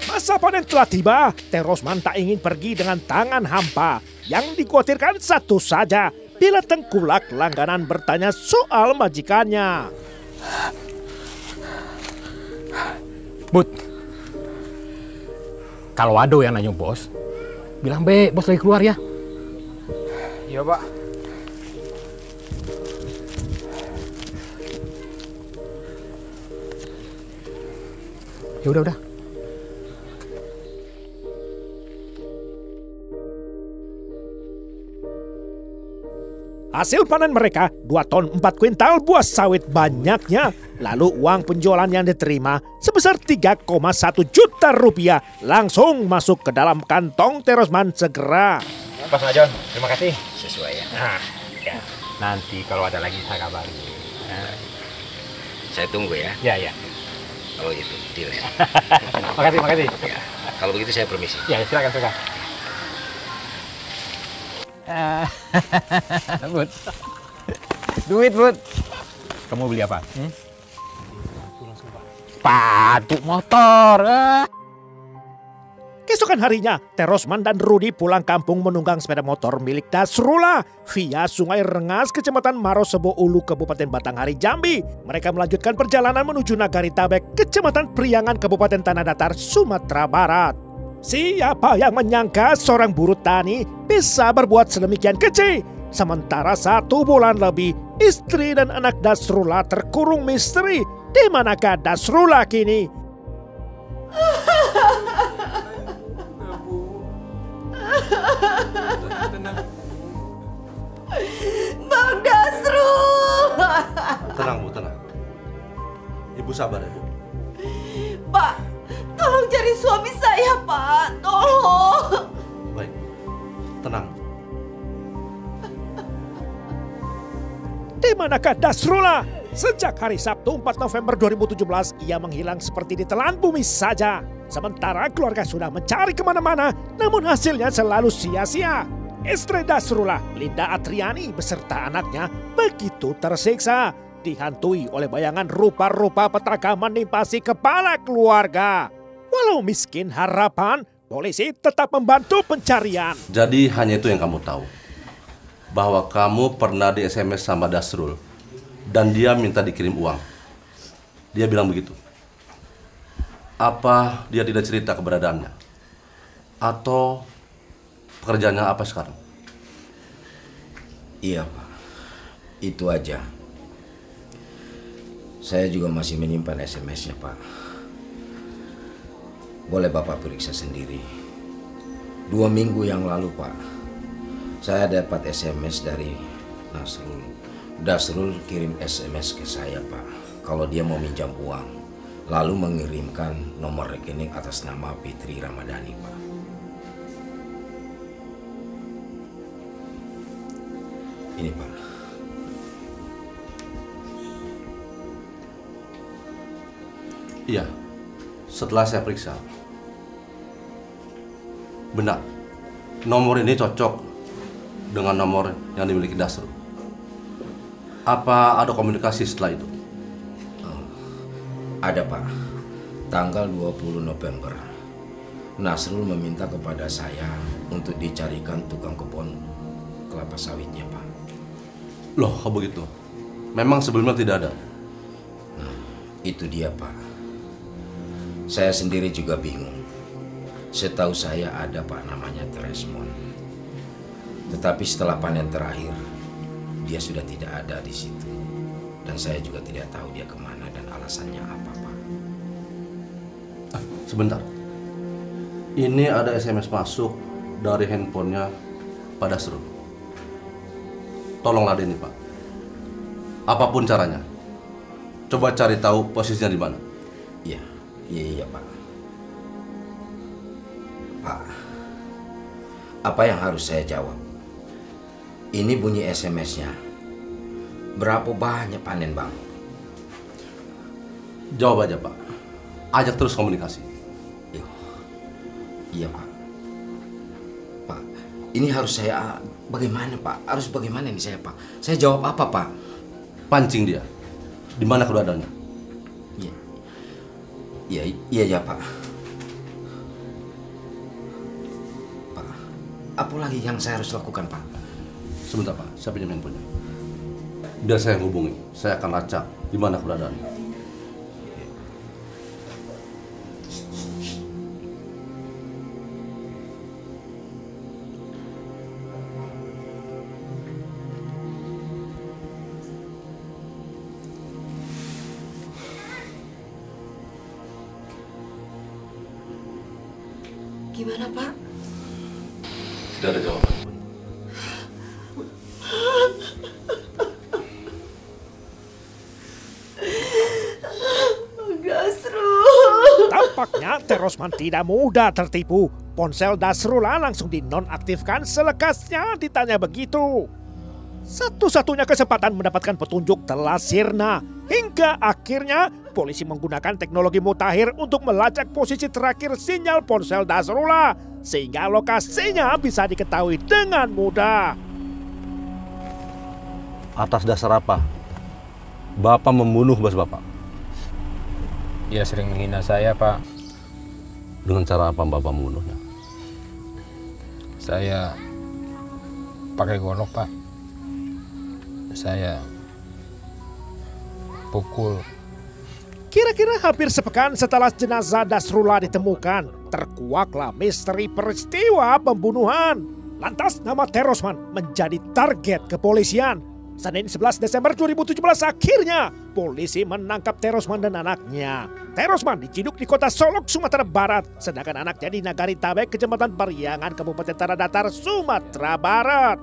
Masa panen telah tiba, Terosman tak ingin pergi dengan tangan hampa. Yang dikhawatirkan satu saja, bila tengkulak langganan bertanya soal majikannya. Bud, kalau ada yang nanya bos, bilang be, bos lagi keluar ya. Iya, Pak. Ya udah. Hasil panen mereka 2 ton 4 kuintal buah sawit banyaknya. Lalu uang penjualan yang diterima sebesar 3,1 juta rupiah langsung masuk ke dalam kantong Terosman segera. Pas John, terima kasih. Sesuai ya. Nah, ya. Nanti kalau ada lagi saya kabari. Nah. Saya tunggu ya. Ya. Kalau gitu, deal ya. Makasih. Ya. Kalau begitu saya permisi. Ya, silakan. Bud. Duit, Bud. Kamu beli apa? Sepatu motor. Keesokan harinya, Terosman dan Rudi pulang kampung menunggang sepeda motor milik Dasrullah via Sungai Rengas, Kecamatan Marosebo Ulu, Kabupaten Batanghari, Jambi. Mereka melanjutkan perjalanan menuju Nagari Tabek, Kecamatan Priangan, Kabupaten Tanah Datar, Sumatera Barat. Siapa yang menyangka seorang buruh tani bisa berbuat sedemikian keji? Sementara 1 bulan lebih, istri dan anak Dasrullah terkurung misteri. Di manakah Dasrullah kini? Bang Dasrul! Tenang, Bu, tenang. Ibu sabar ya, Bu. Pak, tolong cari suami saya, Pak. Tolong. Baik, tenang. Di manakah Dasrullah? Sejak hari Sabtu 4 November 2017, ia menghilang seperti ditelan bumi saja. Sementara keluarga sudah mencari kemana-mana, namun hasilnya selalu sia-sia. Istri Dasrullah, Linda Atriani, beserta anaknya begitu tersiksa. Dihantui oleh bayangan rupa-rupa petaka menimpasi kepala keluarga. Walau miskin harapan, polisi tetap membantu pencarian. Jadi hanya itu yang kamu tahu. Bahwa kamu pernah di SMS sama Dasrul. Dan dia minta dikirim uang. Dia bilang begitu. Apa dia tidak cerita keberadaannya? Atau pekerjaannya apa sekarang? Iya, Pak. Itu aja. Saya juga masih menyimpan SMS-nya, Pak. Boleh Bapak periksa sendiri. 2 minggu yang lalu, Pak, saya dapat SMS dari Nasrul. Dasrul kirim SMS ke saya, Pak, kalau dia mau minjam uang, lalu mengirimkan nomor rekening atas nama Fitri Ramadhani, Pak. Ini, Pak. Iya, setelah saya periksa, benar, nomor ini cocok dengan nomor yang dimiliki Dasrul. Apa ada komunikasi setelah itu? Ada, Pak. Tanggal 20 November, Nasrul meminta kepada saya untuk dicarikan tukang kebun kelapa sawitnya, Pak. Loh, kok begitu? Memang sebelumnya tidak ada? Nah, itu dia, Pak. Saya sendiri juga bingung. Setahu saya ada, Pak, namanya Terosman. Tetapi setelah panen terakhir, dia sudah tidak ada di situ. Dan saya juga tidak tahu dia kemana dan alasannya apa, Pak. Sebentar. Ini ada SMS masuk dari handphonenya Pak Dasrul. Tolonglah ini, Pak. Apapun caranya. Coba cari tahu posisinya di mana. Iya, Pak. Pak, apa yang harus saya jawab? Ini bunyi SMS-nya. Berapa banyak panen, Bang? Jawab aja, Pak. Ajak terus komunikasi. Iya, Pak. Pak, ini harus saya bagaimana, Pak? Harus bagaimana ini saya, Pak? Saya jawab apa, Pak? pancing dia. Di mana keberadaannya? Iya, Pak. Pak, apa lagi yang saya harus lakukan, Pak? Sebentar, Pak. Saya pinjam handphonenya. Biar saya yang hubungi. Saya akan lacak di mana keberadaannya. Gimana, Pak? Tidak ada jawaban. Tampaknya Terosman tidak mudah tertipu. Ponsel Dasrullah langsung dinonaktifkan selekasnya ditanya begitu. Satu-satunya kesempatan mendapatkan petunjuk telah sirna. Hingga akhirnya polisi menggunakan teknologi mutakhir untuk melacak posisi terakhir sinyal ponsel Dasrullah. Sehingga lokasinya bisa diketahui dengan mudah. Atas dasar apa Bapak membunuh bos Bapak? Dia sering menghina saya, Pak. Dengan cara apa Bapak membunuhnya? Saya pakai golok, Pak. Saya pukul. Kira-kira hampir sepekan setelah jenazah Dasrullah ditemukan, terkuaklah misteri peristiwa pembunuhan. Lantas nama Terosman menjadi target kepolisian. Senin 11 Desember 2017 akhirnya polisi menangkap Terosman dan anaknya. Terosman diciduk di kota Solok, Sumatera Barat, sedangkan anaknya di Nagari Tabek, Kecamatan Pariangan, Kabupaten Tanah Datar, Sumatera Barat.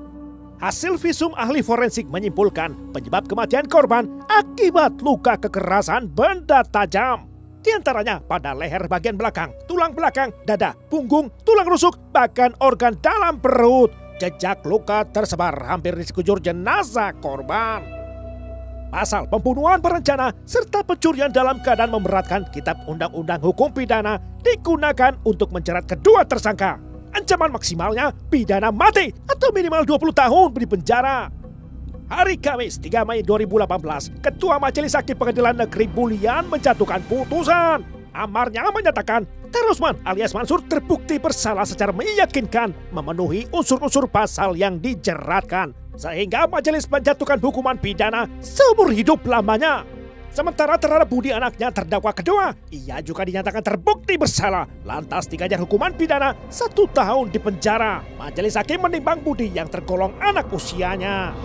Hasil visum ahli forensik menyimpulkan penyebab kematian korban akibat luka kekerasan benda tajam. Di antaranya pada leher bagian belakang, tulang belakang, dada, punggung, tulang rusuk, bahkan organ dalam perut. Jejak luka tersebar hampir di sekujur jenazah korban. Pasal pembunuhan berencana serta pencurian dalam keadaan memberatkan Kitab Undang-Undang Hukum Pidana digunakan untuk menjerat kedua tersangka. Ancaman maksimalnya pidana mati atau minimal 20 tahun di penjara. Hari Kamis 3 Mei 2018, Ketua Majelis Hakim Pengadilan Negeri Bulian menjatuhkan putusan. Amarnya menyatakan Terosman alias Mansur terbukti bersalah secara meyakinkan memenuhi unsur-unsur pasal yang dijeratkan. Sehingga majelis menjatuhkan hukuman pidana seumur hidup lamanya. Sementara terhadap Budi anaknya terdakwa kedua, ia juga dinyatakan terbukti bersalah. Lantas diganjar hukuman pidana 1 tahun di penjara. Majelis hakim menimbang Budi yang tergolong anak usianya.